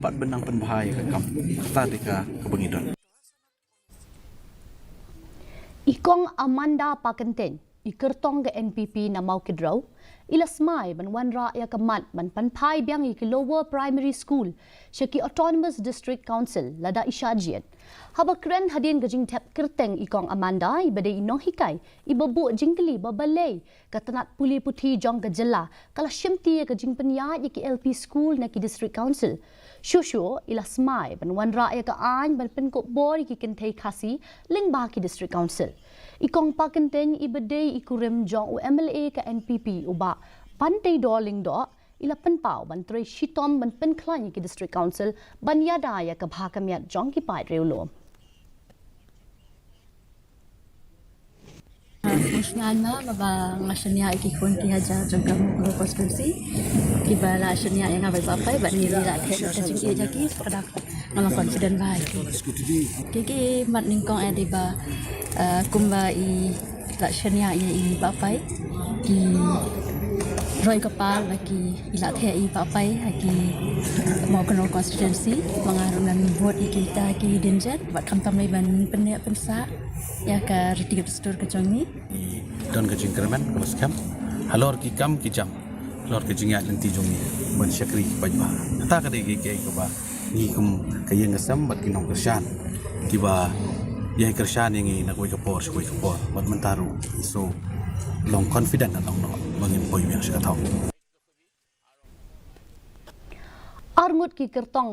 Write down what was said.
Pat benang penbahaya ke kam tadi ke kebangidon. Ikong Amanda Pakyntein, Kyrtong ke NPP na mau kidraw, ilasmay ban wanra ya kamat ban panpai biang ki lower primary school, syaki autonomous district council lada isyajian. Habakren hadin gajing Thep Kyrteng ikong Amanda ibadai inong hikay, ibabu jingkeli babalay, katanat puli putih jong gajela, kala syemti gajing penyat ki LP school na ki district council. Shusho ilasmay ban wanra ya kaan ban penkop bor ki KHASI ling ba ki district council. Ikong Pakyntein ibadai ikurem jong UMLA ka NPP uba pantai doling do ila penpau ban tre shitom ban penklan ki district council ban yada ya ka bhakamiat jong ki pai reulo. Musnana baba ngasnya iki kun ki haja jaga mu konstitusi ki bala asnya yang abai bapai ban ni la the ka jing ya ki kada ngala confident bai ki mat ningkong adiba kumba i la asnya i bapai ki roi kapal lagi ila the i bapai lagi mau kenal konstitusi mengarungan vote kita ki denjet bat kamtam lai ban penek pensa ya ka retiga gestur kecongi Dan kejing kerman kelas kam halor ki kam ki jam halor ki jingat lenti jongi ban syakri bajba ta ka de ki ke ba ni kum kayeng ngasam bat kinong kershan tiba ya kershan yang nak wei kapor bat mentaru so long confident long no bangin boy yang syakatau Arngut ki Kyrtong